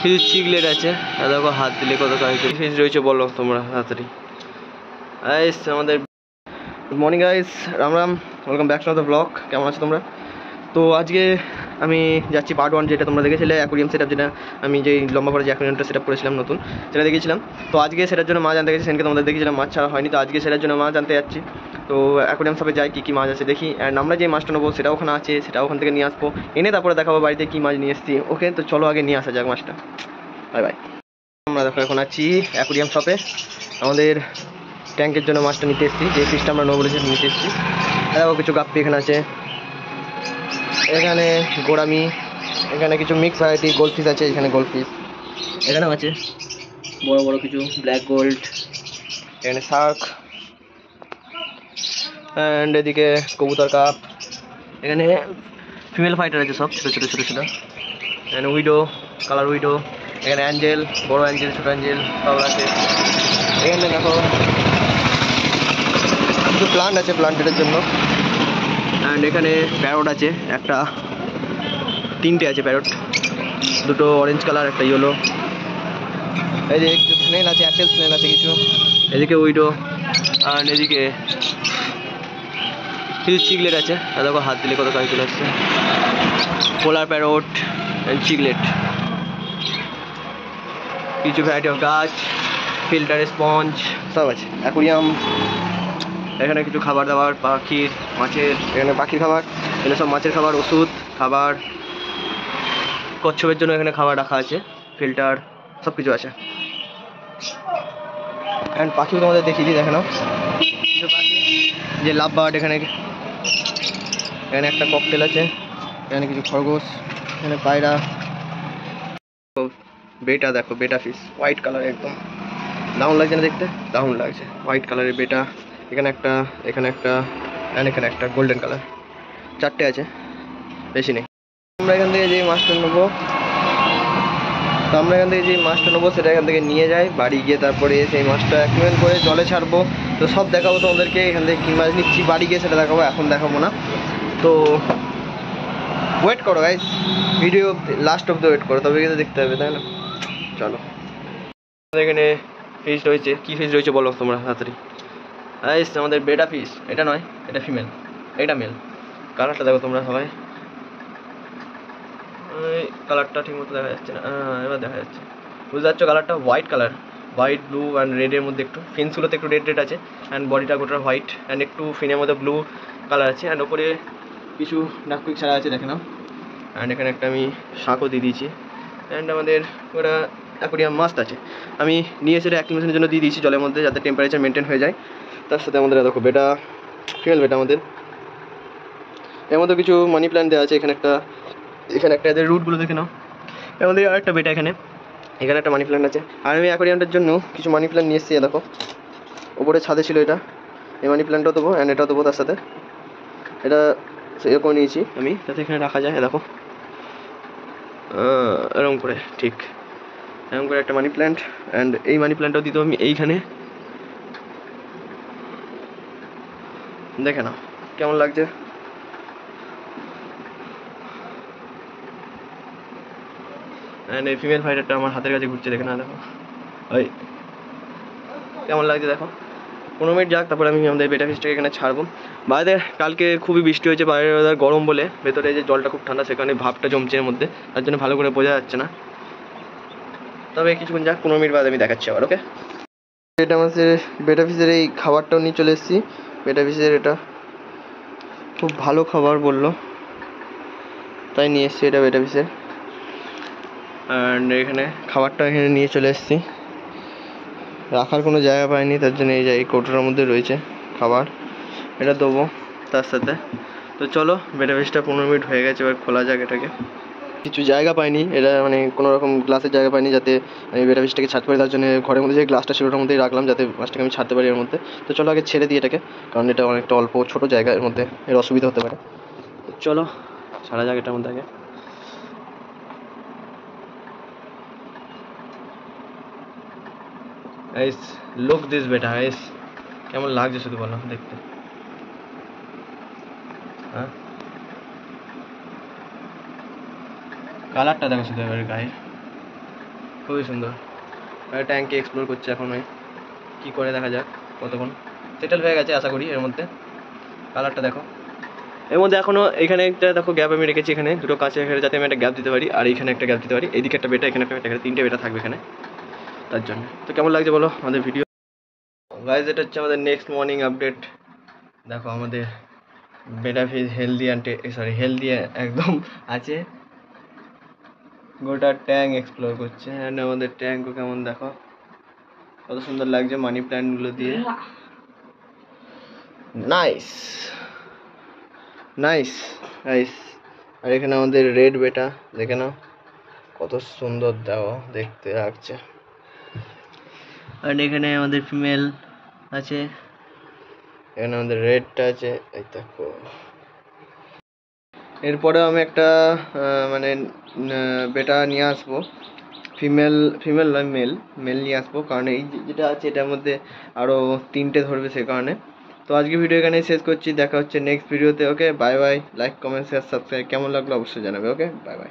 কিছু চিকলেট আছে, দেখো হাত দিলে কত ফিস রয়েছে বলো তোমরা তাড়াতাড়ি। গাইস আমাদের good morning guys, Ram Ram, welcome back to the blog. কেমন আছো তোমরা? তো আজকে আমি যাচ্ছি পার্ট 1, যেটা তোমরা দেখেছিলে অ্যাকোরিয়াম সেট আপ, যেটা আমি যেই লম্বা করে যে অ্যাকোরিয়ামটা সেট আপ করেছিলাম নতুন, সেটা দেখেছিলাম। তো আজকে সেটার জন্য মাছ আনতে গেছি, সেদিনকে তোমাদের দেখেছিলাম মাছ ছাড়া হয়নি, তো আজকে সেটার জন্য মাছ আনতে যাচ্ছি। তো অ্যাকোরিয়াম শপে যাই, কী মাছ আছে দেখি, অ্যান্ড আমরা যে মাছটা নেবো সেটাও ওখানে আছে, সেটাও ওখান থেকে নিয়ে আসবো, এনে তারপরে দেখাবো বাড়িতে কী মাছ নিয়ে এসেছি। ওকে, তো চলো আগে নিয়ে আসা যাক মাছটা। Bye bye. আমরা দেখো এখন আছি অ্যাকোরিয়াম শপে, আমাদের ট্যাঙ্কের জন্য মাছটা নিতে এসেছি, যে ফিশটা আমরা নেবো বলেছি নিতে এসেছি। দেখো কিছু গাপ্পি এখানে আছে, এখানে গোড়ামি, এখানে কিছু মিক্স ভ্যারাইটি গোল্ড ফিশ আছে, এখানে গোল্ড ফিশ এখানেও আছে, বড় বড় কিছু ব্ল্যাক গোল্ড, এখানে শার্ক, অ্যান্ড এদিকে কবুতর কাপ, এখানে ফিমেল ফাইটার আছে সব ছোটো ছোটো ছোটো ছোটো, এখানে উইডো, কালার উইডো, এখানে অ্যাঞ্জেল, বড় অ্যাঞ্জেল, ছোটো অ্যাঞ্জেল সব আছে। এখানে দেখো কিছু প্লান্ট আছে প্লান্টের জন্য, অ্যান্ড এখানে প্যারট আছে একটা, তিনটে আছে প্যারট, দুটো অরেঞ্জ কালার, একটা ইয়েলো। এদিকে কিছু স্নেল আছে, অ্যাপেল স্নেল আছে কিছু, এদিকে উইডো, আর এদিকে কিছু চিকলেট আছে, দেখো হাত দিলে কত কাজ চলে আসছে, পোলার প্যারট অ্যান্ড চিকলেট, কিছু ভ্যারাইটি অফ গাছ, ফিল্টার, স্পঞ্জ সব আছে অ্যাকোরিয়াম। এখানে কিছু খাবার দাবার পাখির, মাছের, এখানে পাখির খাবার, এখানে সব মাছের খাবার, ওষুধ, খাবার, কচ্ছপের জন্য এখানে খাবার রাখা আছে, ফিল্টার সব কিছু আছে। অ্যান্ড পাখিও তোমাদের দেখিয়ে দিই, দেখে নাও কিছু পাখি, যে লাভ বার্ড, এখানে এখানে একটা ককটেল আছে, এখানে কিছু খরগোশ, এখানে পায়রা, বেটা দেখো, বেটা ফিশ হোয়াইট কালার, একদম দারুণ লাগছে না দেখতে, দারুণ লাগছে হোয়াইট কালারের বেটা, এখানে একটা, এখানে একটা, অ্যান্ড এখানে একটা গোল্ডেন কালার, চারটে আছে, বেশি নেই। আমরা এখান থেকে যে মাছটা নেবো, তো আমরা এখান থেকে যে মাছটা নেবো সেটা এখান থেকে নিয়ে যাই বাড়ি গিয়ে, তারপরে সেই মাছটা অ্যাকুইমেন্ট করে জলে ছাড়বো, তো সব দেখাবো তোমাদেরকে। এখান থেকে কী মাছ নিচ্ছি বাড়ি গিয়ে সেটা দেখাবো, এখন দেখাবো না। তো ওয়েট করো গাইস, ভিডিও লাস্ট অব্দি ওয়েট করো, তবে কিন্তু দেখতে হবে, তাই না? চলো, এখানে ফিশ রয়েছে, কী ফিশ রয়েছে বলো তোমরা তাড়াতাড়ি। গাইস আমাদের বেটা ফিশ, এটা নয়, এটা ফিমেল, এটা মেল। কালারটা দেখো তোমরা সবাই, কালারটা ঠিক মতো দেখা যাচ্ছে না, এবার দেখা যাচ্ছে, বুঝতে পারছো কালারটা, white colour, white blue and রেডের মধ্যে, একটু ফিন্সগুলোতে একটু রেড রেড আছে, অ্যান্ড বডিটা গোটা হোয়াইট, অ্যান্ড একটু ফিনের মধ্যে ব্লু কালার আছে, অ্যান্ড ওপরে কিছু ডাকপিক ছাড়া আছে, দেখে নাও। অ্যান্ড এখানে একটা আমি শাঁখও দিয়ে দিয়েছি, অ্যান্ড আমাদের ওটা অ্যাকোরিয়াম মাস্ট আছে, আমি নিয়ে সেটা অ্যাক্টিভেশনের জন্য দিয়ে দিয়েছি জলের মধ্যে, যাতে টেম্পারেচার মেনটেন হয়ে যায়। তার সাথে আমাদের দেখো বেটা, ফিমেল বেটা আমাদের, এর মধ্যে কিছু মানি প্ল্যান্ট দেওয়া আছে, এখানে একটা, এখানে একটা, এদের রুটগুলো দেখে নাও, আমাদের আর একটা বেটা, এখানে এখানে একটা মানি প্ল্যান্ট আছে। আর আমি অ্যাকোরিয়ামটার জন্য কিছু মানি প্ল্যান্ট নিয়ে এসেছি, দেখো ওপরে ছাদে ছিল এটা, এই মানি প্ল্যান্টটাও দেবো, অ্যান্ড এটাও দেবো তার সাথে, এটা এরকম নিয়েছি আমি, যাতে এখানে রাখা যায়, দেখো এরকম করে, ঠিক এরকম করে একটা মানি প্ল্যান্ট, অ্যান্ড এই মানি প্ল্যান্টটাও দিতে আমি এইখানে, দেখে নাও কেমন লাগছে। অ্যান্ড এই ফিমেল ফাইটারটা আমার হাতের কাছে ঘুরছে, দেখে না, দেখো ওই কেমন লাগছে দেখো। 15 মিনিট যাক, তারপর আমি আমাদের বেটা ফিশটাকে এখানে ছাড়বো। বাইরে কালকে খুবই বৃষ্টি হয়েছে, বাইরের ওয়েদার গরম বলে, ভেতরে যে জলটা খুব ঠান্ডা, সেখানে ভাবটা জমছে এর মধ্যে, তার জন্য ভালো করে বোঝা যাচ্ছে না। তবে কিছুক্ষণ যাক, 15 মিনিট বাদে আমি দেখাচ্ছি আবার, ওকে। এটা আমাদের বেটা ফিশের এই খাবারটাও নিয়ে চলে এসেছি, বেটা ফিশের এটা খুব ভালো খাবার বললো, তাই নিয়ে এসেছি এটা বেটা ফিশের। অ্যান্ড এখানে খাবারটা এখানে নিয়ে চলে এসেছি, রাখার কোনো জায়গা পাইনি, তার জন্য এই যে এই কৌটোটার মধ্যে রয়েছে খাবার, এটা দেবো তার সাথে। তো চলো, বেটা ফিশটা 15 মিনিট হয়ে গেছে, এবার খোলা যাক এটাকে। কিছু জায়গা পাইনি, এটা মানে কোনো রকম গ্লাসের জায়গা পাইনি যাতে আমি বেটা ফিশটাকে ছাড়তে পারি, তার জন্য ঘরের মধ্যে যে গ্লাসটা ছিল ওটার মধ্যেই রাখলাম, যাতে মাছটাকে আমি ছাড়তে পারি এর মধ্যে। তো চলো আগে ছেড়ে দিই এটাকে, কারণ এটা অনেকটা অল্প ছোটো জায়গা, এর মধ্যে এর অসুবিধা হতে পারে। চলো ছাড়া যাক এটার মধ্যে আগে। গাইস লুক দিস বেটা, গাইস কেমন লাগছে শুধু বলো দেখতে, হ্যাঁ কালারটা দেখো শুধু এবার গায়ে, খুবই সুন্দর। ট্যাঙ্কে এক্সপ্লোর করছে এখন, ওই কী করে দেখা যাক কতক্ষণ। সেটেল হয়ে গেছে আশা করি। এর মধ্যে কালারটা দেখো, এর মধ্যে এখনও এখানে একটা দেখো গ্যাপ আমি রেখেছি, এখানে দুটো কাছে এখানে যাতে আমি একটা গ্যাপ দিতে পারি, আর এইখানে একটা গ্যাপ দিতে পারি, এইদিকে একটা বেটা, এখানে একটা বেটা, তিনটে বেটা থাকবে এখানে, তার জন্য। তো কেমন লাগছে বলো আমাদের ভিডিও গাইজ? এটা হচ্ছে আমাদের নেক্সট মর্নিং আপডেট। দেখো আমাদের বেটা ফিশ হেলদি অ্যান্ড হেলদি একদম আছে, গোটা ট্যাঙ্ক এক্সপ্লোর করছে। অ্যান্ড আমাদের ট্যাঙ্কও কেমন দেখো, কত সুন্দর লাগছে মানি প্ল্যান্টগুলো দিয়ে। Nice nice nice. আর এখানে আমাদের রেড বেটা, দেখে নাও কত সুন্দর দেওয়া দেখতে লাগছে। আর এখানে আমাদের ফিমেল আছে, এখানে আমাদের রেডটা আছে, এই দেখো। এরপরেও আমি একটা মানে বেটা নিয়ে আসবো, ফিমেল নয় মেল নিয়ে আসবো, কারণ এই যেটা আছে এটার মধ্যে আরও তিনটে ধরবে, সে কারণে। তো আজকে ভিডিও এখানেই শেষ করছি, দেখা হচ্ছে নেক্সট ভিডিওতে। Okay bye bye. Like comment share subscribe কেমন লাগলো অবশ্যই জানাবে। Okay bye bye.